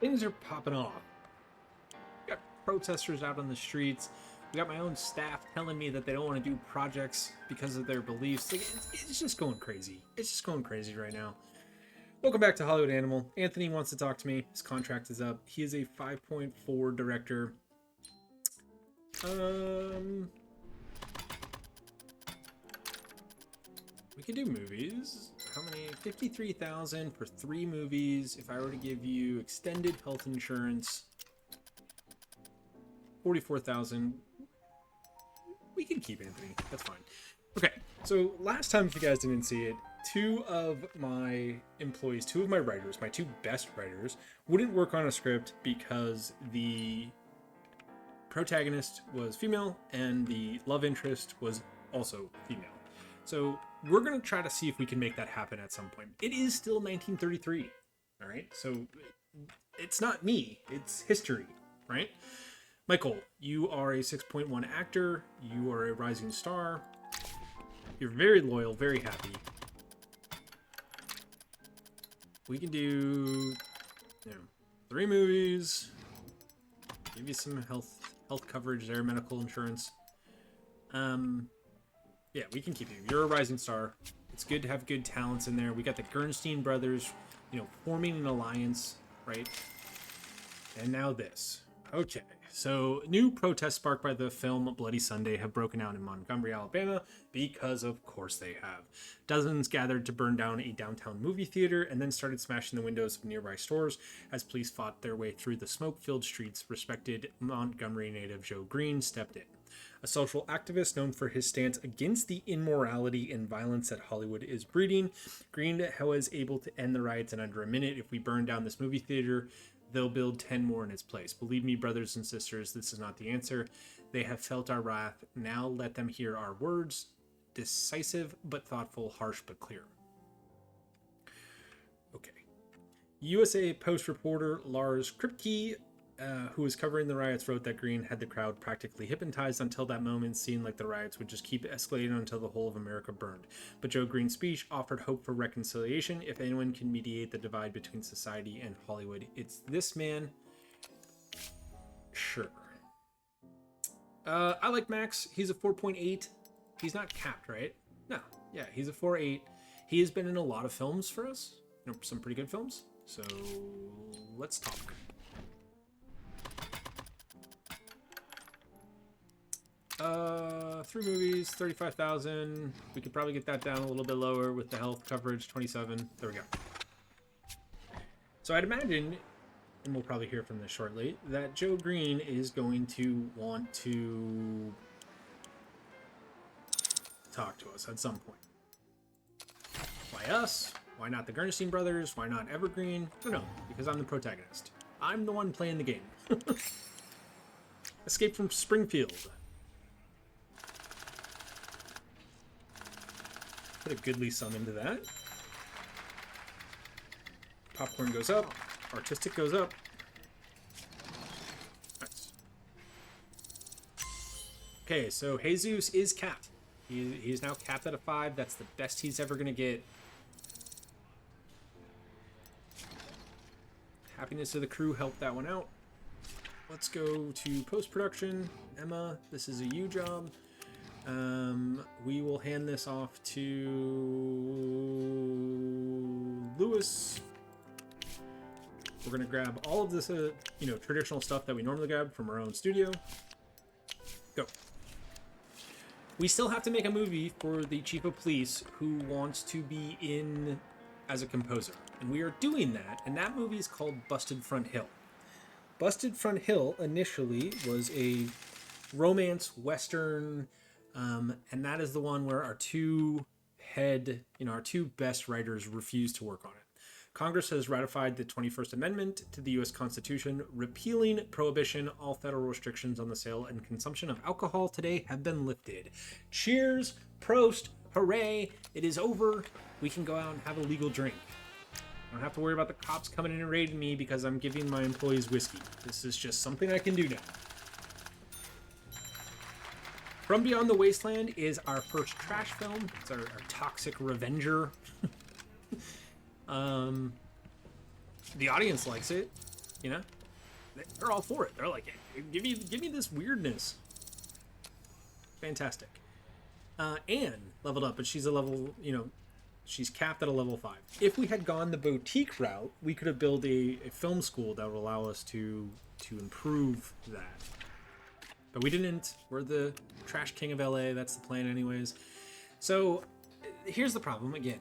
Things are popping off. We got protesters out on the streets. We got my own staff telling me that they don't want to do projects because of their beliefs. Like, it's just going crazy. It's just going crazy right now. Welcome back to Hollywood Animal. Anthony wants to talk to me. His contract is up. He is a 5.4 director. We could do movies. How many? 53,000 for 3 movies. If I were to give you extended health insurance, 44,000. We can keep Anthony. That's fine. Okay. So last time, if you guys didn't see it, 2 of my employees, 2 of my writers, my 2 best writers, wouldn't work on a script because the protagonist was female and the love interest was also female. So we're going to try to see if we can make that happen at some point. It is still 1933, all right? So it's not me, it's history, right? Michael, you are a 6.1 actor. You are a rising star. You're very loyal, very happy. We can do 3 movies. Give you some health coverage there, medical insurance. Yeah, we can keep you. You're a rising star. It's good to have good talents in there. We got the Gernstein brothers, forming an alliance, right? And now this. Okay, so new protests sparked by the film Bloody Sunday have broken out in Montgomery, Alabama, because of course they have. Dozens gathered to burn down a downtown movie theater and then started smashing the windows of nearby stores as police fought their way through the smoke-filled streets. Respected Montgomery native Joe Green stepped in. A social activist known for his stance against the immorality and violence that Hollywood is breeding. Green was able to end the riots in under a minute. If we burn down this movie theater, they'll build 10 more in its place. Believe me, brothers and sisters, this is not the answer. They have felt our wrath. Now let them hear our words. Decisive but thoughtful, harsh but clear. Okay. USA Post reporter Lars Kripke, who was covering the riots, wrote that Green had the crowd practically hypnotized until that moment, seemed like the riots would just keep escalating until the whole of America burned. But Joe Green's speech offered hope for reconciliation. If anyone can mediate the divide between society and Hollywood, it's this man. Sure. I like Max. He's a 4.8. He's not capped, right? No. Yeah, he's a 4.8. He has been in a lot of films for us. Some pretty good films. So let's talk. Three movies, 35,000. We could probably get that down a little bit lower with the health coverage, 27. There we go. So I'd imagine, and we'll probably hear from this shortly, that Joe Green is going to want to talk to us at some point. Why us? Why not the Gernstein brothers? Why not Evergreen? I don't know, because I'm the protagonist. I'm the one playing the game. Escape from Springfield. Put a goodly sum into that. Popcorn goes up. Artistic goes up. Nice. Okay, so Jesus is capped. He's now capped at a 5. That's the best he's ever going to get. Happiness of the crew helped that one out. Let's go to post-production. Emma, this is a you job. We will hand this off to Lewis. We're going to grab all of this, traditional stuff that we normally grab from our own studio. Go. We still have to make a movie for the chief of police who wants to be in as a composer. And we are doing that, and that movie is called Busted Front Hill. Busted Front Hill initially was a romance western, and that is the one where our 2 best writers refused to work on it. Congress has ratified the 21st Amendment to the U.S. Constitution, repealing prohibition. All federal restrictions on the sale and consumption of alcohol today have been lifted. Cheers, prost, hooray, it is over. We can go out and have a legal drink. I don't have to worry about the cops coming in and raiding me because I'm giving my employees whiskey. This is just something I can do now. From Beyond the Wasteland is our first trash film. It's our toxic revenger. The audience likes it. you know? They're all for it. They're like, hey, give me this weirdness. Fantastic. Anne leveled up, but she's a level, you know, she's capped at a level 5. If we had gone the boutique route, we could have built a film school that would allow us to improve that. But we didn't. We're the trash king of LA. That's the plan anyways. So here's the problem again.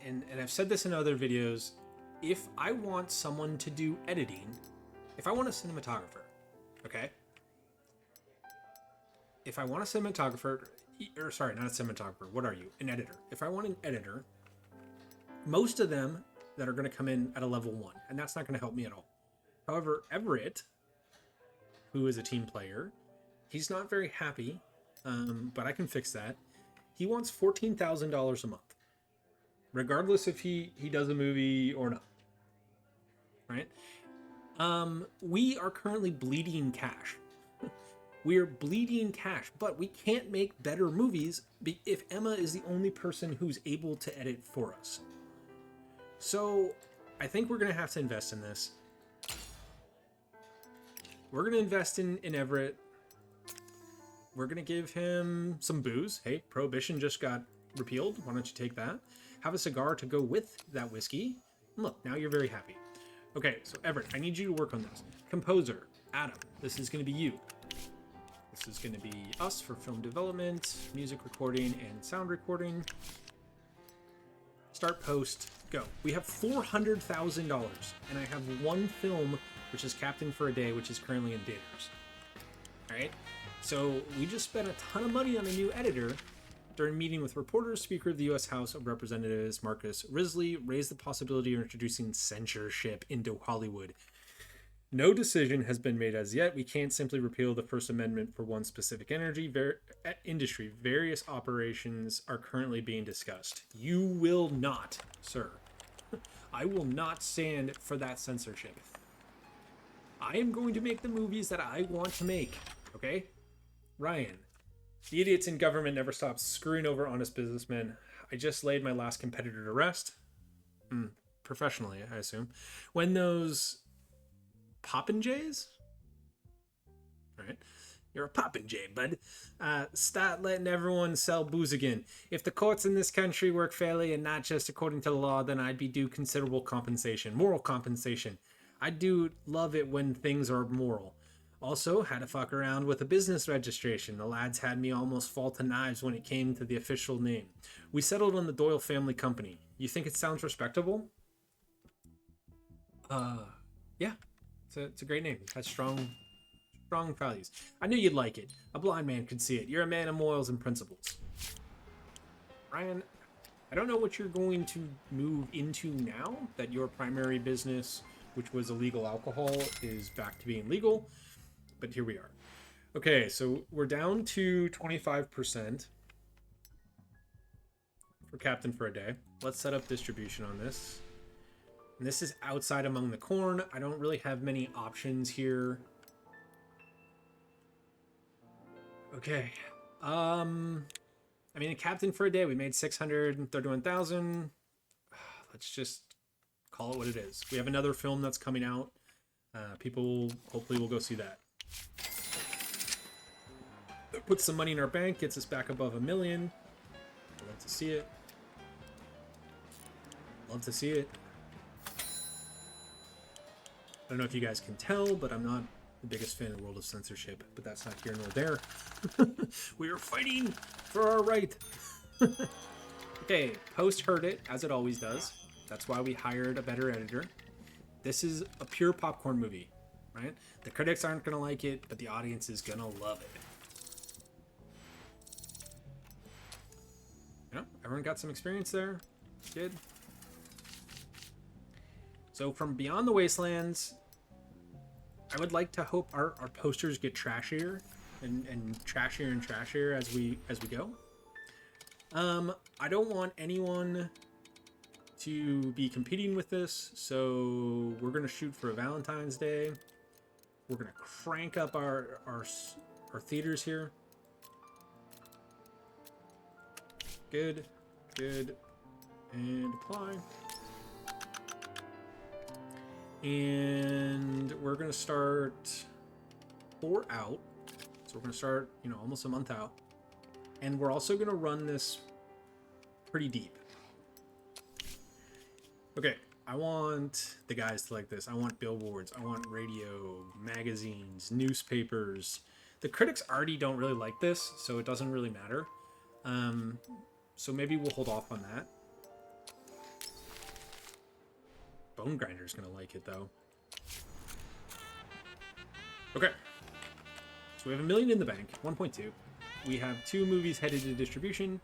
And I've said this in other videos. If I want someone to do editing, if I want a cinematographer, okay? If I want a cinematographer, or sorry, not a cinematographer, what are you? An editor. If I want an editor, most of them that are going to come in at a level 1, and that's not going to help me at all. However, Everett, who is a team player, he's not very happy, but I can fix that. He wants $14,000 a month, regardless if he does a movie or not, right? We are currently bleeding cash. We're bleeding cash, but we can't make better movies if Emma is the only person who's able to edit for us. So I think we're going to have to invest in this. We're going to invest in Everett. We're going to give him some booze. Hey, Prohibition just got repealed. Why don't you take that? Have a cigar to go with that whiskey. Look, now you're very happy. Okay, so Everett, I need you to work on this. Composer, Adam, this is going to be you. This is going to be us for film development, music recording, and sound recording. Start post, go. We have $400,000, and I have one film, which is Captain for a Day, which is currently in theaters. All right, so we just spent a ton of money on a new editor. During a meeting with reporters, Speaker of the U.S. House of Representatives Marcus Risley raised the possibility of introducing censorship into Hollywood. No decision has been made as yet. We can't simply repeal the First Amendment for one specific industry. Various operations are currently being discussed. You will not, sir. I will not stand for that censorship. I am going to make the movies that I want to make, okay? Ryan, the idiots in government never stop screwing over honest businessmen. I just laid my last competitor to rest. Professionally, I assume. When those Popinjays? Alright. You're a Popinjay, bud. Start letting everyone sell booze again. If the courts in this country work fairly and not just according to the law, then I'd be due considerable compensation. Moral compensation. I do love it when things are moral. Also, had to fuck around with a business registration. The lads had me almost fall to knives when it came to the official name. We settled on the Doyle Family Company. You think it sounds respectable? Yeah. It's a great name. It has strong values. I knew you'd like it. A blind man could see it. You're a man of morals and principles. Ryan, I don't know what you're going to move into now that your primary business, which was illegal alcohol, is back to being legal, but here we are. Okay, so we're down to 25% for Captain for a Day. Let's set up distribution on this. And this is outside among the corn. I don't really have many options here. Okay. I mean, a Captain for a Day, we made 631,000. Let's just call it what it is. We have another film that's coming out. People hopefully will go see that. That puts some money in our bank, gets us back above $1 million. I'd love to see it. Love to see it. I don't know if you guys can tell, but I'm not the biggest fan of the world of censorship, but that's not here nor there. We are fighting for our right. Okay, Post heard it, as it always does. That's why we hired a better editor. This is a pure popcorn movie, right? The critics aren't going to like it, but the audience is going to love it. You know, everyone got some experience there. Good. So from Beyond the Wastelands, I would like to hope our posters get trashier and trashier and trashier as we go. I don't want anyone to be competing with this, so we're gonna shoot for a Valentine's Day. We're gonna crank up our theaters here. Good, and apply. And we're going to start 4 out. So we're going to start, almost a month out. And we're also going to run this pretty deep. Okay, I want the guys to like this. I want billboards. I want radio, magazines, newspapers. The critics already don't really like this, so it doesn't really matter. So maybe we'll hold off on that. Bone Grinder's gonna like it though. Okay. So we have $1 million in the bank, 1.2. We have 2 movies headed to distribution,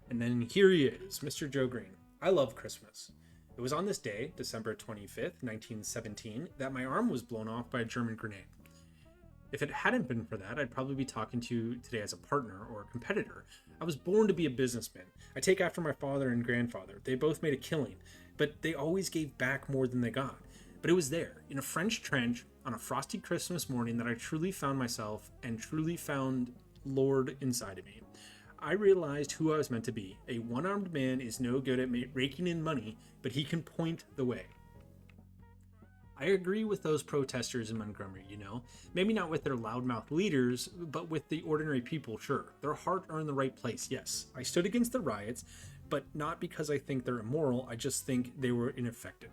and then here he is, Mr. Joe Green. I love Christmas. It was on this day, December 25th, 1917, that my arm was blown off by a German grenade. If it hadn't been for that, I'd probably be talking to you today as a partner or a competitor. I was born to be a businessman. I take after my father and grandfather. They both made a killing, but they always gave back more than they got. But it was there, in a French trench, on a frosty Christmas morning, that I truly found myself and truly found Lord inside of me. I realized who I was meant to be. A one-armed man is no good at raking in money, but he can point the way. I agree with those protesters in Montgomery, Maybe not with their loudmouth leaders, but with the ordinary people, sure. Their heart are in the right place, yes. I stood against the riots, but not because I think they're immoral, I just think they were ineffective.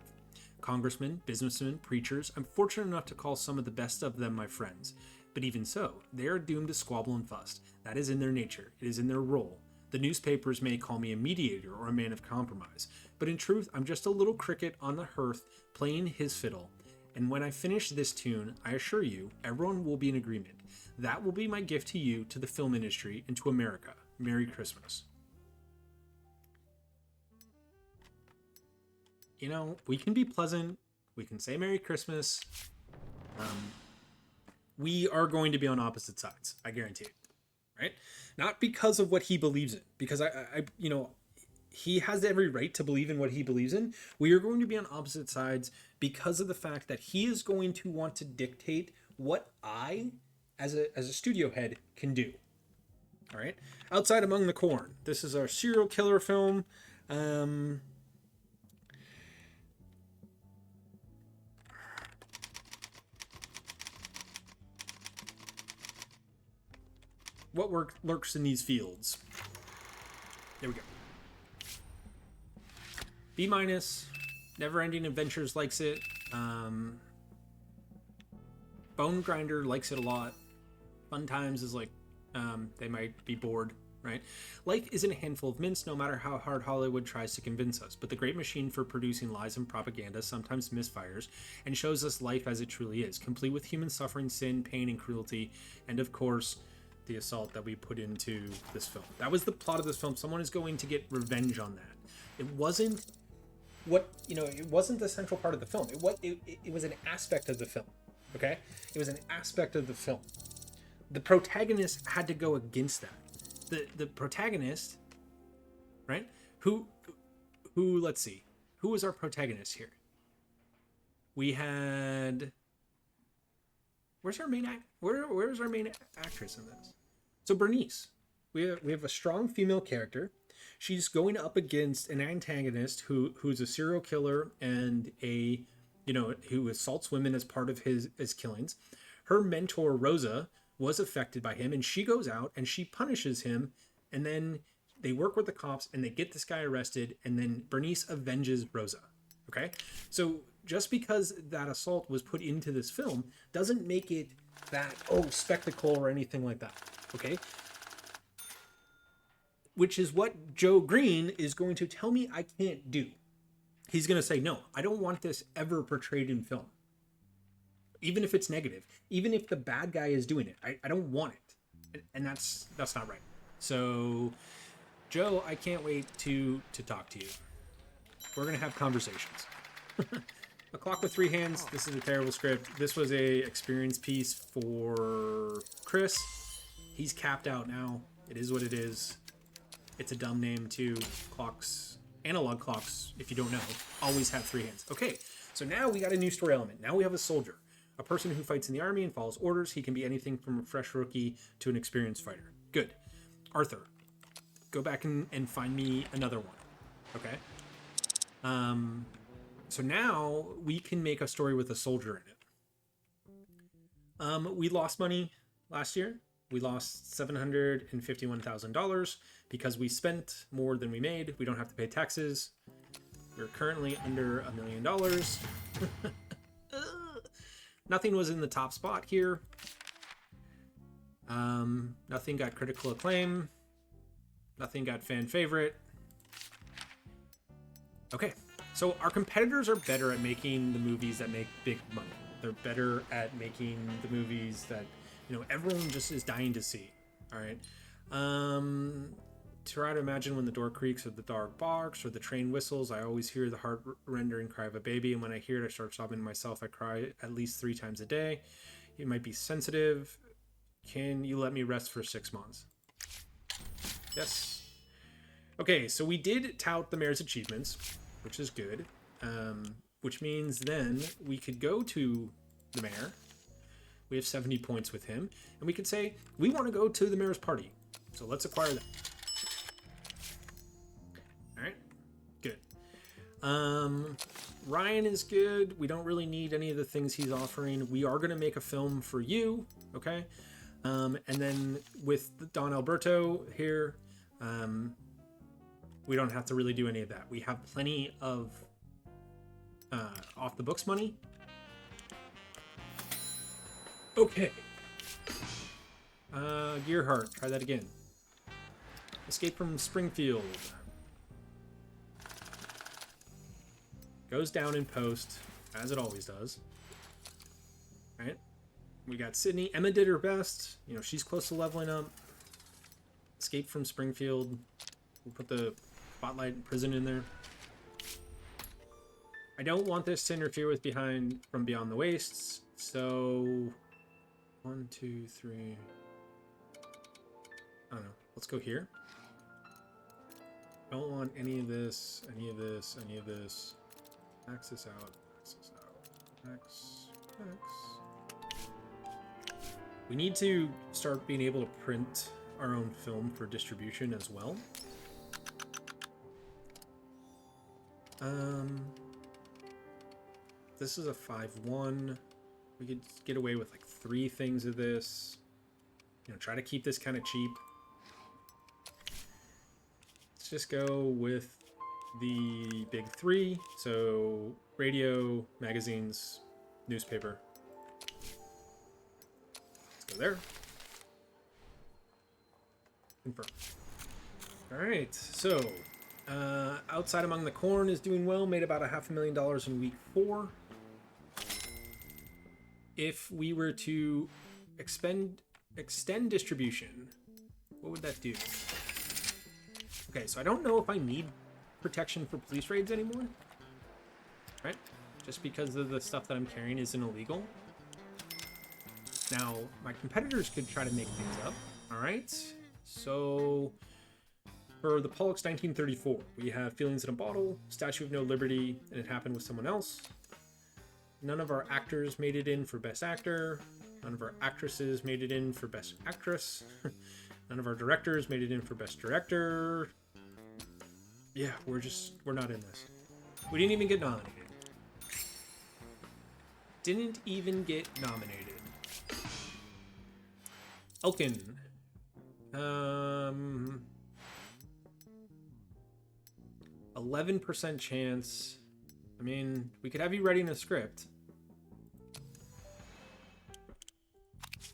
Congressmen, businessmen, preachers, I'm fortunate enough to call some of the best of them my friends. But even so, they are doomed to squabble and fuss. That is in their nature. It is in their role. The newspapers may call me a mediator or a man of compromise, but in truth, I'm just a little cricket on the hearth playing his fiddle. And when I finish this tune, I assure you, everyone will be in agreement. That will be my gift to you, to the film industry, and to America. Merry Christmas. We can be pleasant. We can say Merry Christmas. We are going to be on opposite sides. I guarantee it. Right? Not because of what he believes in, because he has every right to believe in what he believes in. We are going to be on opposite sides because of the fact that he is going to want to dictate what I, as a studio head, can do. All right. Outside Among the Corn. This is our serial killer film. What lurks in these fields? There we go. B-. Never-Ending Adventures likes it. Bone Grinder likes it a lot. Fun Times is like, they might be bored, right? Life isn't a handful of mints, no matter how hard Hollywood tries to convince us. But the great machine for producing lies and propaganda sometimes misfires and shows us life as it truly is, complete with human suffering, sin, pain, and cruelty, and of course, the assault that we put into this film. That was the plot of this film. Someone is going to get revenge on that. It wasn't it wasn't the central part of the film. It was an aspect of the film. Okay? It was an aspect of the film. The protagonist had to go against that. The protagonist, right? Who let's see. Who was our protagonist here? We had Where's our main where's our main actress in this? So Bernice. We have a strong female character. She's going up against an antagonist who's a serial killer and who assaults women as part of his killings. Her mentor Rosa was affected by him, and she goes out and she punishes him, and then they work with the cops and they get this guy arrested, and then Bernice avenges Rosa. Okay? So just because that assault was put into this film doesn't make it that, spectacle or anything like that. Okay? Which is what Joe Green is going to tell me I can't do. He's going to say, no, I don't want this ever portrayed in film. Even if it's negative. Even if the bad guy is doing it. I don't want it. And that's not right. So, Joe, I can't wait to talk to you. We're going to have conversations. A Clock with Three Hands. This is a terrible script. This was a experience piece for Chris. He's capped out now. It is what it is. It's a dumb name too. Clocks, analog clocks, if you don't know, always have 3 hands. Okay, so now we got a new story element. Now we have a soldier. A person who fights in the army and follows orders. He can be anything from a fresh rookie to an experienced fighter. Good. Arthur, go back and find me another one. Okay? So now we can make a story with a soldier in it. We lost money last year. We lost $751,000 because we spent more than we made. We don't have to pay taxes. We're currently under $1 million. Nothing was in the top spot here. Nothing got critical acclaim. Nothing got fan favorite. Okay, so our competitors are better at making the movies that make big money. They're better at making the movies that, you know, everyone just is dying to see. All right. Try to imagine when the door creaks or the dog barks or the train whistles. I always hear the heart-rendering cry of a baby, and when I hear it, I start sobbing myself. I cry at least 3 times a day. It might be sensitive. Can you let me rest for 6 months? Yes. Okay, so we did tout the mayor's achievements, which is good. Which means then we could go to the mayor. We have 70 points with him, and we could say we want to go to the mayor's party. So let's acquire that. All right, good. Ryan is good. We don't really need any of the things he's offering. We are going to make a film for you, okay? And then with Don Alberto here, we don't have to really do any of that. We have plenty of off the books money. Okay. Gearhart, try that again. Escape from Springfield. Goes down in post, as it always does. All right. We got Sydney. Emma did her best. You know, she's close to leveling up. Escape from Springfield. We'll put the Spotlight Prison in there. I don't want this to interfere with From Beyond the Wastes. So 1, 2, 3. I don't know. Let's go here. I don't want any of this, any of this, any of this. Max this out. Max this out. Max. We need to start being able to print our own film for distribution as well. This is a 5-1. We could get away with like 3 things of this. You know, try to keep this kind of cheap. Let's just go with the big 3. So radio, magazines, newspaper. Let's go there. Confirm. All right, so Outside Among the Corn is doing well, made about $500,000 in week 4. If we were to extend distribution, what would that do? Okay, so I don't know if I need protection for police raids anymore, right? Just because of the stuff that I'm carrying isn't illegal. Now, my competitors could try to make things up, all right? So, for the Pollux 1934, we have Feelings in a Bottle, Statue of No Liberty, and It Happened with Someone Else. None of our actors made it in for Best Actor. None of our actresses made it in for Best Actress. None of our directors made it in for Best Director. Yeah, we're not in this. We didn't even get nominated. Didn't even get nominated. Elkin. 11% chance. I mean, we could have you writing a script.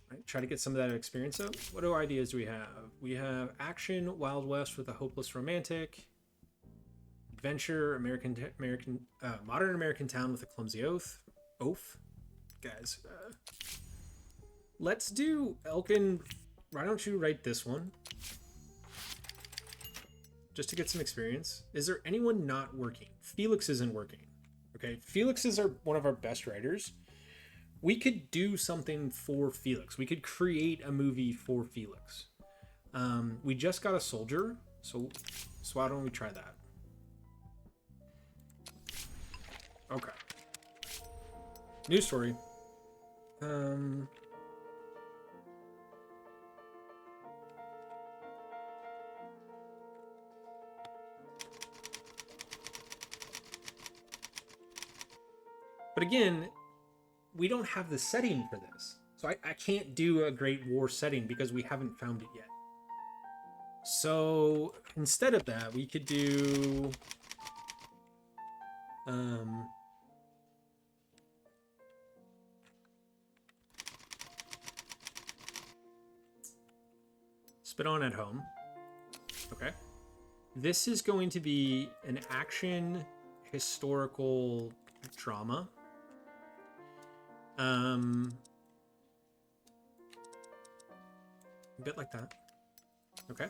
Right, try to get some of that experience up. What ideas do we have? We have action, Wild West with a hopeless romantic. Adventure, modern American town with a clumsy oath. Guys, let's do Elkin. Why don't you write this one? Just to get some experience. Is there anyone not working? Felix isn't working. Okay, Felix is one of our best writers. We could do something for Felix. We could create a movie for Felix. We just got a soldier, so why don't we try that? Okay. News story. But again, we don't have the setting for this. So I can't do a Great War setting because we haven't found it yet. So instead of that, we could do Spit on at Home. Okay. This is going to be an action historical drama. A bit like that. Okay.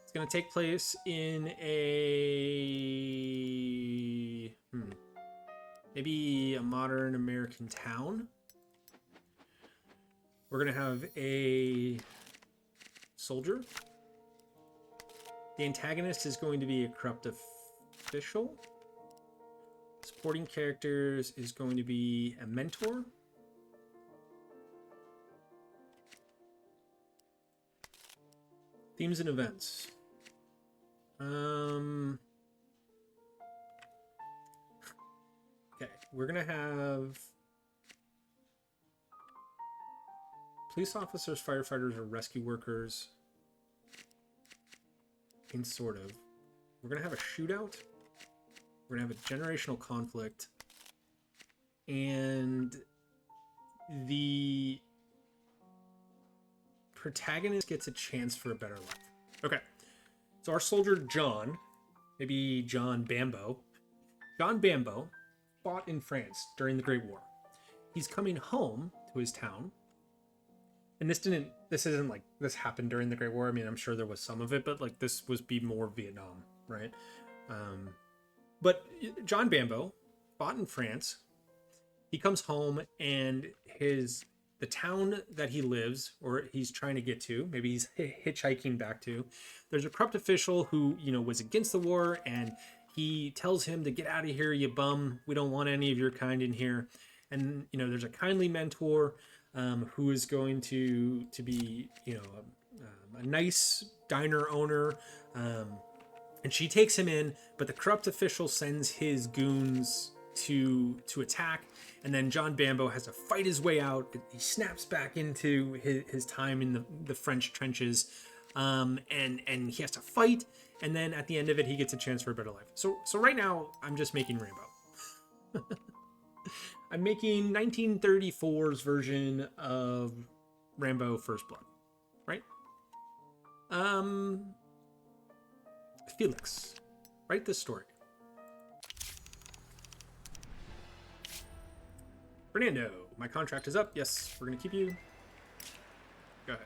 It's going to take place in a maybe a modern American town. We're going to have a soldier. The antagonist is going to be a corrupt official. Supporting characters is going to be a mentor. Themes and events. Okay, we're gonna have police officers, firefighters, or rescue workers. In sort of. We're gonna have a shootout. We're gonna have a generational conflict. And the protagonist gets a chance for a better life. Okay. So our soldier John, maybe John Bambo. John Bambo fought in France during the Great War. He's coming home to his town. And this isn't like this happened during the Great War. I mean, I'm sure there was some of it, but like this was be more Vietnam, right? But John Bambo fought in France. He comes home and the town that he lives, or he's trying to get to, maybe he's hitchhiking back to, there's a corrupt official who, was against the war, and he tells him to get out of here, you bum. We don't want any of your kind in here. And, there's a kindly mentor who is going to be, a nice diner owner. And she takes him in, but the corrupt official sends his goons to attack. And then John Bambo has to fight his way out. He snaps back into his time in the French trenches. And he has to fight. And then at the end of it, he gets a chance for a better life. So right now, I'm just making Rambo. I'm making 1934's version of Rambo First Blood, right? Felix, write this story. Fernando, my contract is up. Yes, we're going to keep you. Go ahead.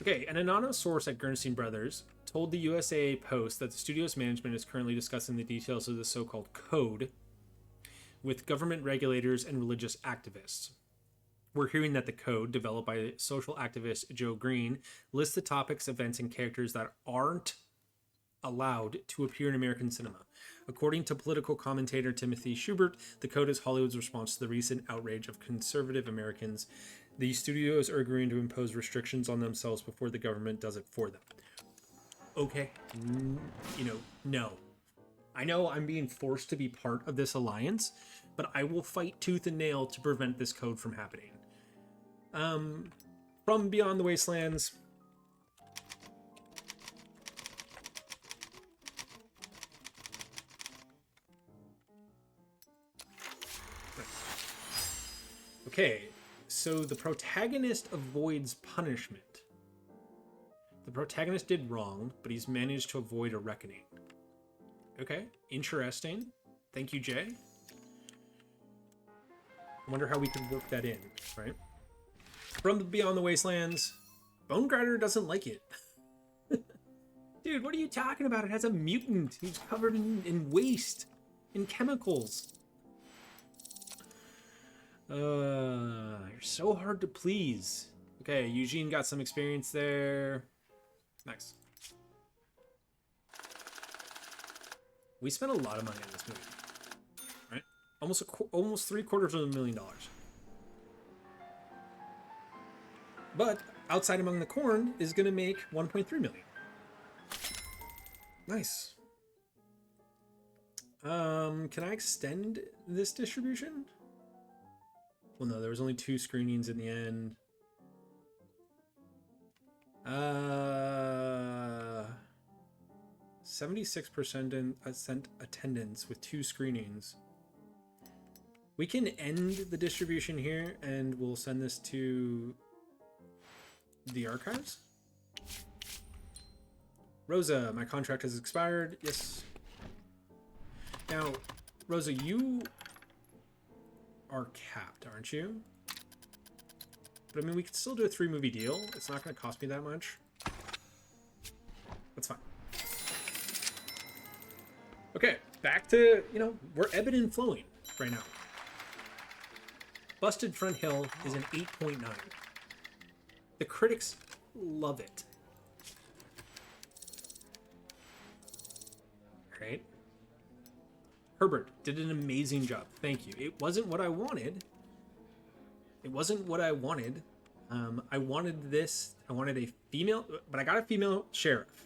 Okay, an anonymous source at Gernstein Brothers told the USA Post that the studio's management is currently discussing the details of the so-called code with government regulators and religious activists. We're hearing that the code, developed by social activist Joe Green, lists the topics, events, and characters that aren't allowed to appear in American cinema. According to political commentator Timothy Schubert, the code is Hollywood's response to the recent outrage of conservative Americans. The studios are agreeing to impose restrictions on themselves before the government does it for them. Okay, no. I know I'm being forced to be part of this alliance, but I will fight tooth and nail to prevent this code from happening. From Beyond the Wastelands. Okay, so the protagonist avoids punishment. The protagonist did wrong, but he's managed to avoid a reckoning. Okay, interesting. Thank you, Jay. I wonder how we can work that in, right? From Beyond the Wastelands, Bone Grinder doesn't like it. Dude, what are you talking about? It has a mutant who's covered in waste, in chemicals. You're so hard to please. Okay, Eugene got some experience there. Nice. We spent a lot of money on this movie, right? Almost $750,000. But Outside Among the Corn is going to make 1.3 million. Nice. Can I extend this distribution? Well, no, there was only 2 screenings in the end. 76% attendance with 2 screenings. We can end the distribution here and we'll send this to the archives. Rosa, my contract has expired. Yes. Now, Rosa, you are capped, aren't you? But I mean, we could still do a 3-movie deal. It's not going to cost me that much. That's fine. Okay, back to, you know, we're ebbing and flowing right now. Busted Front Hill is an 8.9. The critics love it. Right? Herbert did an amazing job. Thank you. It wasn't what I wanted. It wasn't what I wanted. I wanted this. I wanted a female, but I got a female sheriff.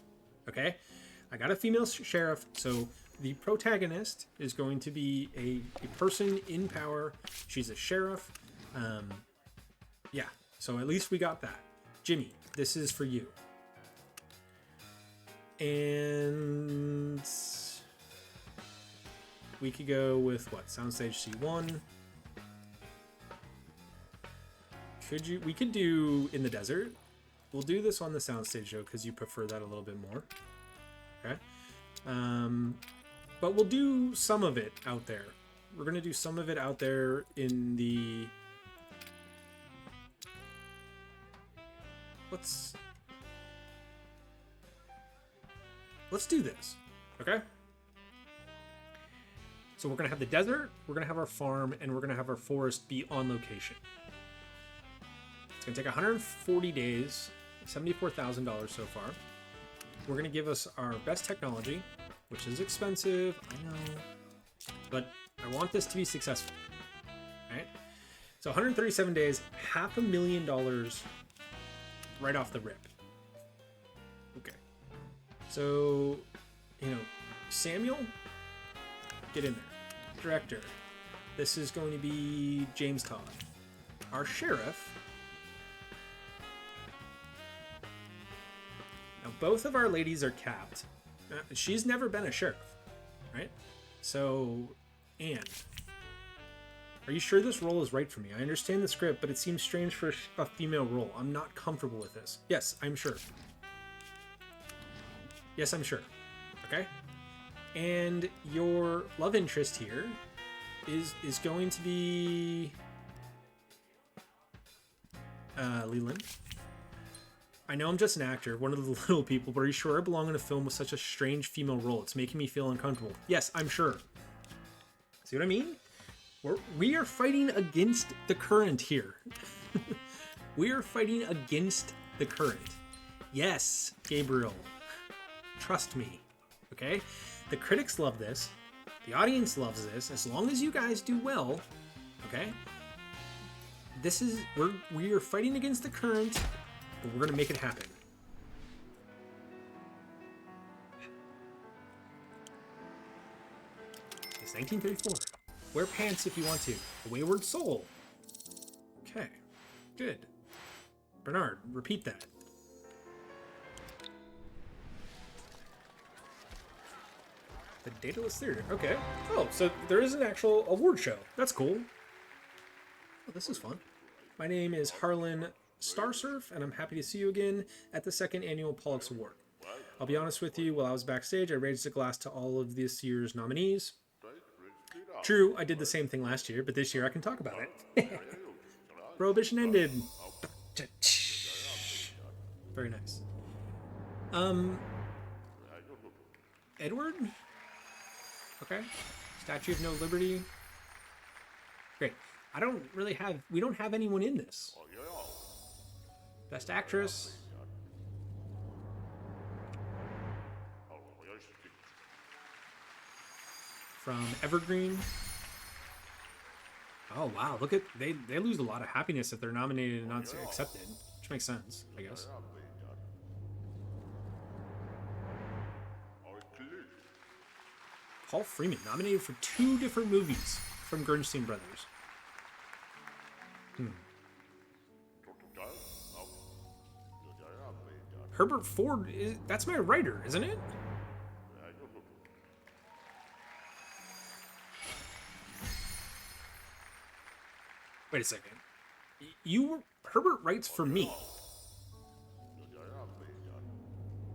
Okay? I got a female sheriff, so the protagonist is going to be a person in power. She's a sheriff. Yeah, so at least we got that. Jimmy, this is for you. And we could go with what? Soundstage C1. We could do In the Desert. We'll do this on the soundstage though, because you prefer that a little bit more. Okay. But we'll do some of it out there. We're gonna do some of it out there in the. Let's do this. Okay. So we're gonna have the desert, we're gonna have our farm, and we're gonna have our forest be on location. It's gonna take 140 days, $74,000 so far. We're gonna give us our best technology, which is expensive, I know, but I want this to be successful. Right? So 137 days, $500,000 right off the rip. Okay. So, you know, Samuel, get in there. Director, this is going to be James Todd. Our sheriff. Now, both of our ladies are capped. She's never been a sheriff, right? So, Anne, are you sure this role is right for me? I understand the script, but it seems strange for a female role. I'm not comfortable with this. Yes, I'm sure. Yes, I'm sure. Okay? And your love interest here is going to be Leland. I know I'm just an actor, one of the little people, but are you sure I belong in a film with such a strange female role? It's making me feel uncomfortable. Yes, I'm sure. See what I mean? We are fighting against the current here. We are fighting against the current. Yes, Gabriel. Trust me. Okay? The critics love this. The audience loves this. As long as you guys do well, okay? We are fighting against the current, but we're gonna make it happen. It's 1934. Wear pants if you want to. A wayward soul. Okay, good. Bernard, repeat that. The Daedalus Theater. Okay. Oh, so there is an actual award show. That's cool. Oh, this is fun. My name is Harlan Starsurf, and I'm happy to see you again at the 2nd Annual Pollux Award. I'll be honest with you, while I was backstage, I raised a glass to all of this year's nominees. True, I did the same thing last year, but this year I can talk about it. Prohibition ended. Very nice. Edward? Okay. Statue of No Liberty. Great. We don't have anyone in this. Best Actress. From Evergreen. Oh wow, look at they lose a lot of happiness if they're nominated and not accepted, which makes sense, I guess. Paul Freeman, nominated for 2 different movies from Gernstein Brothers. Herbert Ford, that's my writer, isn't it? Wait a second. Herbert writes for me.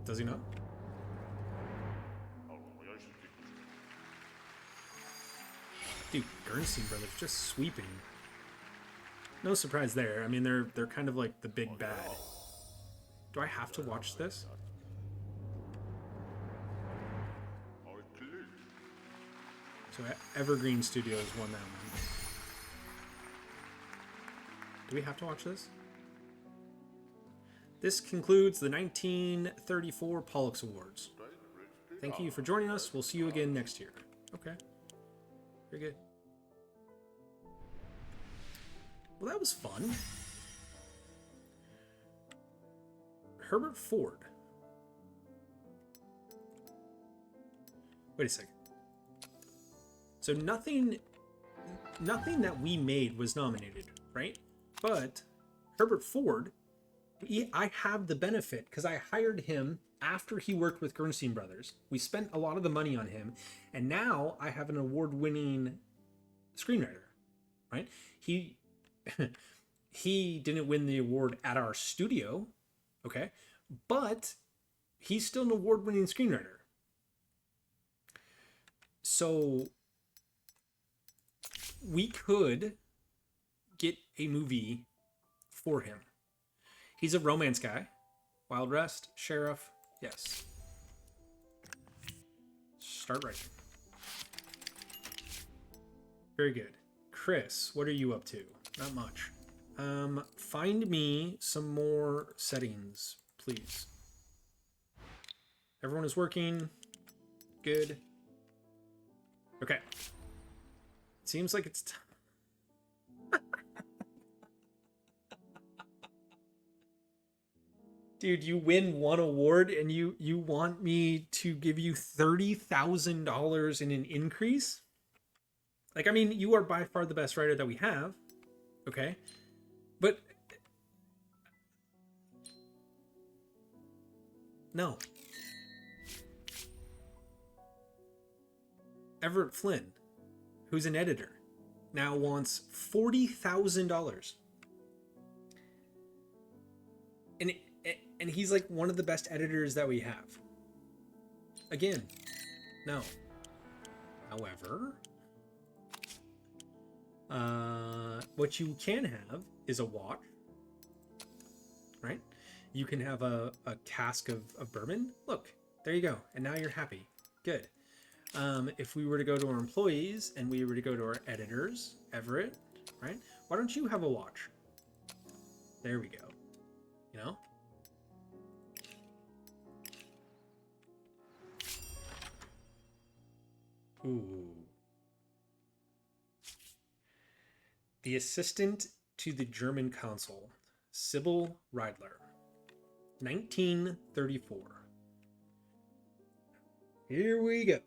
Does he not? Dude, Gernstein Brothers just sweeping. No surprise there. I mean, they're kind of like the big bad. Do I have to watch this? So Evergreen Studios won that one. Do we have to watch this? This concludes the 1934 Pollux Awards. Thank you for joining us. We'll see you again next year. Okay. Very good. Well, that was fun. Herbert Ford. Wait a second. So nothing that we made was nominated, right? But Herbert Ford, I have the benefit because I hired him after he worked with Gernstein Brothers. We spent a lot of the money on him, and now I have an award-winning screenwriter, right? He didn't win the award at our studio, okay? But he's still an award-winning screenwriter. So we could get a movie for him. He's a romance guy. Wild West, Sheriff, yes. Start writing. Very good. Chris, what are you up to? Not much. Find me some more settings, please. Everyone is working. Good. Okay. Seems like it's time. Dude, you win one award and you want me to give you $30,000 in an increase? Like, I mean, you are by far the best writer that we have. Okay? But no. Everett Flynn, who's an editor, now wants $40,000. And he's like one of the best editors that we have. Again, no. However, what you can have is a watch, right? You can have a cask of bourbon. Look, there you go. And now you're happy. Good. If we were to go to our employees and we were to go to our editors, Everett, right? Why don't you have a watch? There we go. You know? Ooh. The assistant to the German consul, Sybil Reidler, 1934. Here we go.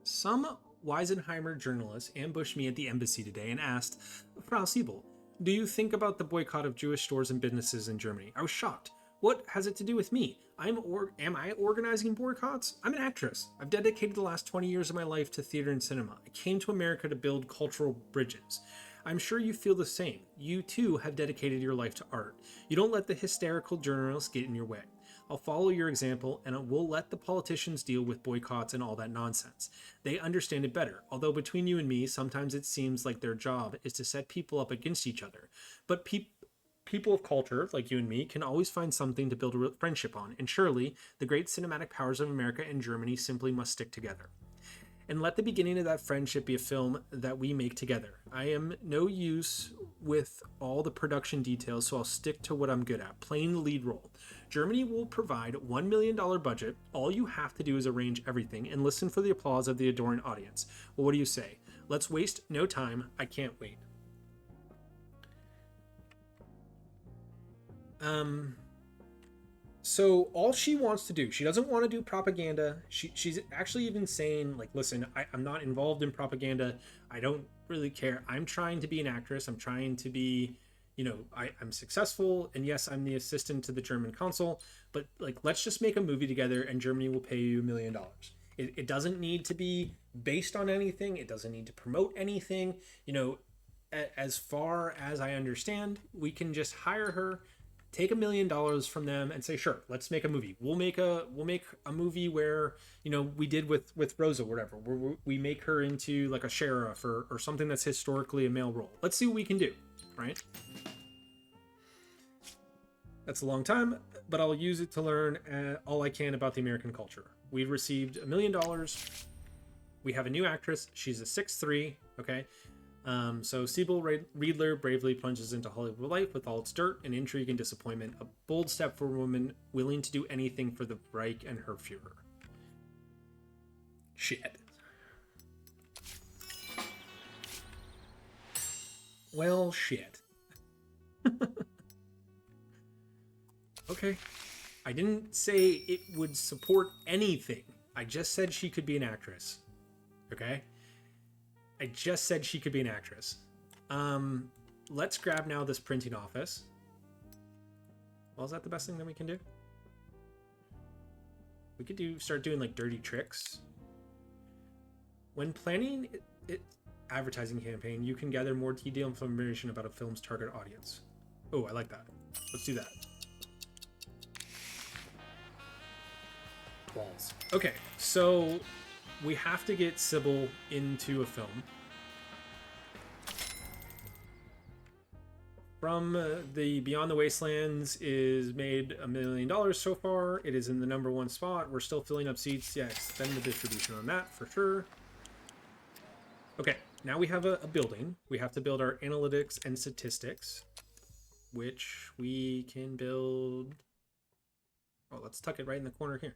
Some Weisenheimer journalists ambushed me at the embassy today and asked, Frau Siebel, do you think about the boycott of Jewish stores and businesses in Germany? I was shocked. What has it to do with me? Am I organizing boycotts? I'm an actress. I've dedicated the last 20 years of my life to theater and cinema. I came to America to build cultural bridges. I'm sure you feel the same. You too have dedicated your life to art. You don't let the hysterical journalists get in your way. I'll follow your example, and we'll let the politicians deal with boycotts and all that nonsense. They understand it better, although between you and me, sometimes it seems like their job is to set people up against each other. But people of culture, like you and me, can always find something to build a friendship on, and surely the great cinematic powers of America and Germany simply must stick together. And let the beginning of that friendship be a film that we make together. I am no use with all the production details, so I'll stick to what I'm good at, playing the lead role. Germany will provide $1 million budget. All you have to do is arrange everything and listen for the applause of the adoring audience. Well, what do you say? Let's waste no time. I can't wait. So all she wants to do, she doesn't want to do propaganda. She's actually even saying, like, listen, I'm not involved in propaganda. I don't really care. I'm trying to be an actress. I'm trying to be, I'm successful. And yes, I'm the assistant to the German consul. But, like, let's just make a movie together and Germany will pay you $1 million. It doesn't need to be based on anything. It doesn't need to promote anything. As far as I understand, we can just hire her, take $1 million from them, and say, sure, let's make a movie. We'll make a movie where we did with Rosa, whatever, where we make her into like a sheriff or something that's historically a male role. Let's see what we can do, right? That's a long time, but I'll use it to learn all I can about the American culture. We've received $1 million. We have a new actress. She's a 6'3", okay? So Sibyl Riedler bravely plunges into Hollywood life with all its dirt and intrigue and disappointment. A bold step for a woman willing to do anything for the Reich and her Führer. Shit. Well, shit. Okay. I didn't say it would support anything. I just said she could be an actress. Okay? I just said she could be an actress. Let's grab now this printing office. Well, is that the best thing that we can do? We could start doing like dirty tricks. When planning it advertising campaign, you can gather more detailed information about a film's target audience. Oh, I like that. Let's do that. Balls. Okay, so we have to get Sybil into a film. From the Beyond the Wastelands is made $1 million so far. It is in the #1 spot. We're still filling up seats. Yeah, extend the distribution on that for sure. Okay, now we have a building. We have to build our analytics and statistics, which we can build. Oh, let's tuck it right in the corner here.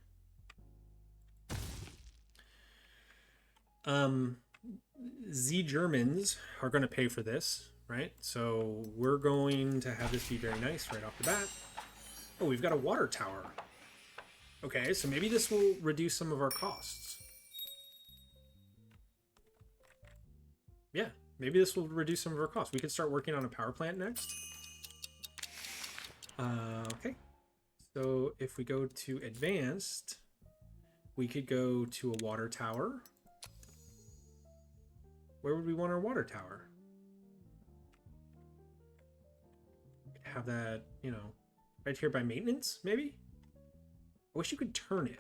The Germans are going to pay for this, right? So we're going to have this be very nice right off the bat. Oh, we've got a water tower. Okay, so maybe this will reduce some of our costs. Yeah, maybe this will reduce some of our costs. We could start working on a power plant next. Okay, so if we go to advanced, we could go to a water tower. Where would we want our water tower? Have that, right here by maintenance, maybe? I wish you could turn it,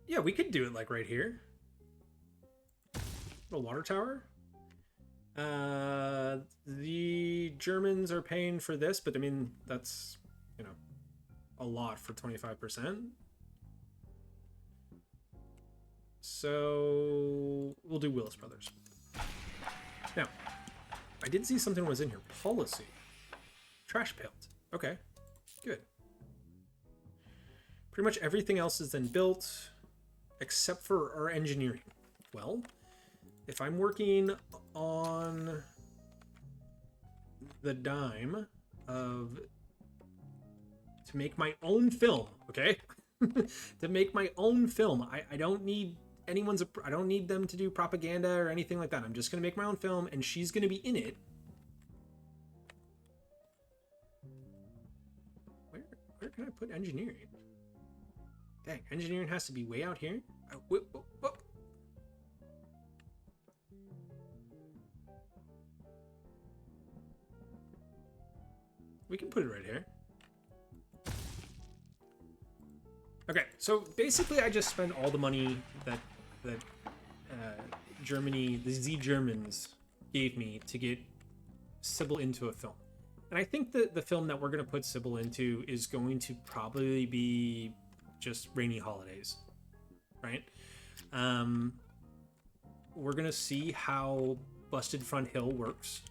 Yeah, we could do it like right here. A water tower. The Germans are paying for this, but I mean, that's, a lot for 25%. So we'll do Willis Brothers. Now, I did see something was in here. Policy. Trash pailed. Okay, good. Pretty much everything else is then built except for our engineering. Well, if I'm working on the dime of to make my own film, okay? To make my own film, I don't need I don't need them to do propaganda or anything like that. I'm just gonna make my own film and she's gonna be in it. Where can I put engineering? Dang, engineering has to be way out here. Whoop. We can put it right here. Okay, so basically I just spent all the money that Germany, the Z Germans, gave me to get Sybil into a film. And I think that the film that we're going to put Sybil into is going to probably be just Rainy Holidays, right? We're going to see how Busted Front Hill works.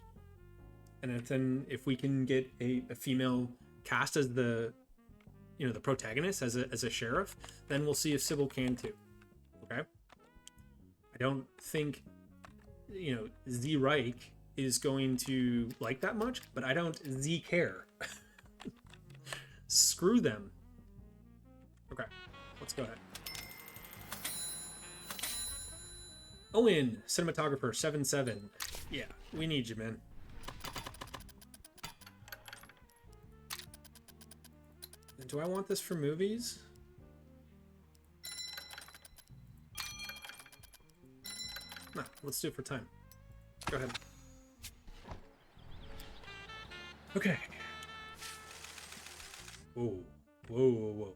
And then if we can get a female cast as the the protagonist, as a sheriff, then we'll see if Sybil can too. Okay? I don't think Z Reich is going to like that much, but I don't Z care. Screw them. Okay, let's go ahead. Owen, cinematographer, 7-7. Yeah, we need you, man. Do I want this for movies? Nah, let's do it for time. Go ahead. Okay. Whoa, whoa, whoa, whoa.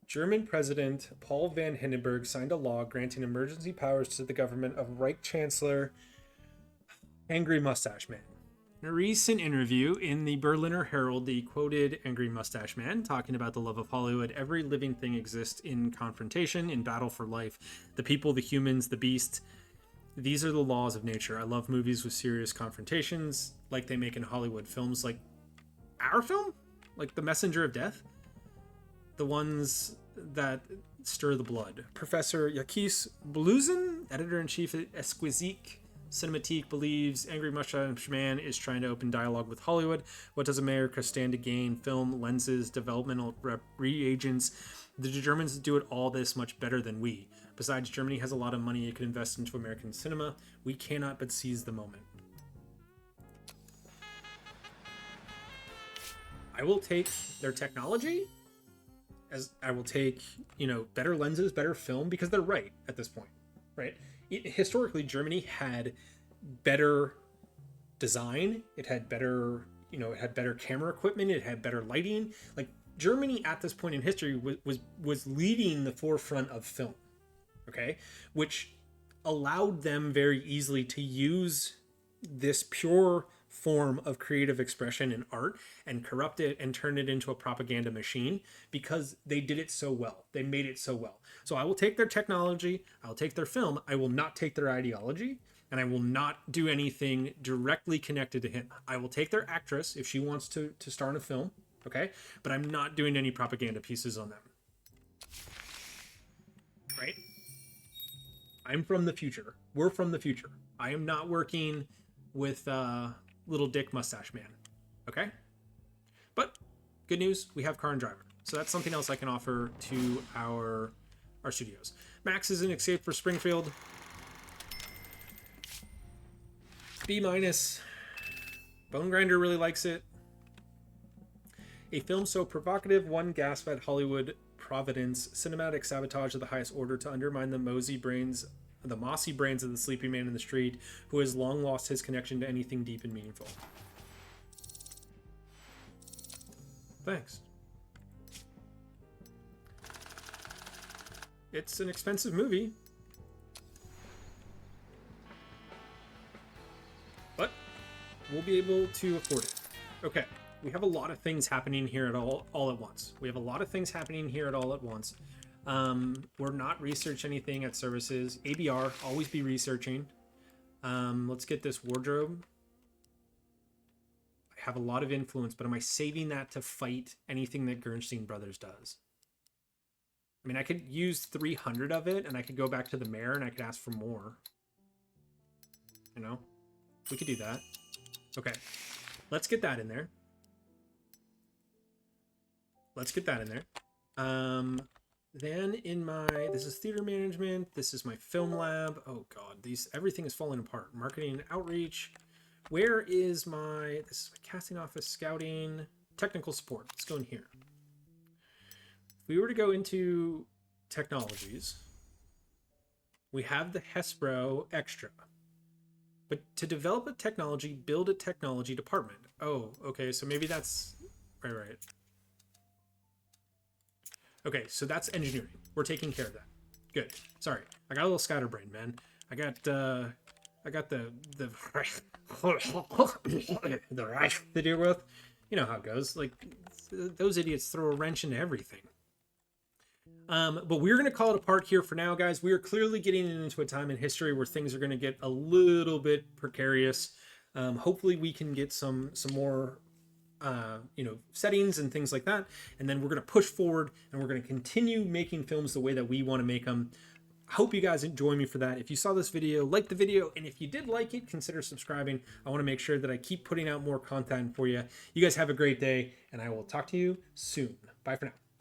German President Paul von Hindenburg signed a law granting emergency powers to the government of Reich Chancellor Angry Mustache Man. In a recent interview in the Berliner Herald, he quoted Angry Mustache Man talking about the love of Hollywood. Every living thing exists in confrontation, in battle for life. The people, the humans, the beast. These are the laws of nature. I love movies with serious confrontations like they make in Hollywood. Films like our film? Like The Messenger of Death? The ones that stir the blood. Professor Yakis Bluzin, editor-in-chief at Esquisite Cinematique, believes Angry Mustache Man is trying to open dialogue with Hollywood. What does America stand to gain? Film, lenses, developmental reagents. The Germans do it all this much better than we. Besides, Germany has a lot of money it could invest into American cinema. We cannot but seize the moment. I will take their technology, as I will take, better lenses, better film, because they're right at this point, right? Historically, Germany had better design. It had better, it had better camera equipment. It had better lighting. Like, Germany at this point in history was leading the forefront of film, okay? Which allowed them very easily to use this pure form of creative expression in art and corrupt it and turn it into a propaganda machine, because they did it so well. They made it so well. So I will take their technology, I'll take their film, I will not take their ideology, and I will not do anything directly connected to him. I will take their actress if she wants to star in a film, okay? But I'm not doing any propaganda pieces on them. Right? I'm from the future. We're from the future. I am not working with Little Dick Mustache Man. Okay? But good news, we have Car and Driver. So that's something else I can offer to our studios. Max is an Escape for Springfield. B-. Bone Grinder really likes it. A film so provocative, one gasp at Hollywood Providence, cinematic sabotage of the highest order to undermine the mossy brains of the sleeping man in the street, who has long lost his connection to anything deep and meaningful. Thanks. It's an expensive movie, but we'll be able to afford it. Okay. We have a lot of things happening here all at once. We're not research anything at services. ABR, always be researching. Let's get this wardrobe. I have a lot of influence, but am I saving that to fight anything that Gernstein Brothers does? I mean, I could use 300 of it, and I could go back to the mayor, and I could ask for more. We could do that. Okay, let's get that in there. Then in this is theater management. This is my film lab. Oh God, everything is falling apart. Marketing and outreach. Where is this is my casting office, scouting, technical support. Let's go in here. If we were to go into technologies, we have the Hespro Extra. But to develop a technology, build a technology department. Oh, okay, so maybe that's right. Okay, so that's engineering. We're taking care of that. Good. Sorry, I got a little scatterbrained, man. I got the to deal with. You know how it goes. Like, those idiots throw a wrench into everything. But we're going to call it a part here for now, guys. We are clearly getting into a time in history where things are going to get a little bit precarious. Hopefully we can get some more settings and things like that, and then we're going to push forward and we're going to continue making films the way that we want to make them. I hope you guys enjoy me for that. If you saw this video, like the video, and if you did like it, consider subscribing. I want to make sure that I keep putting out more content for you. You guys have a great day, and I will talk to you soon. Bye for now.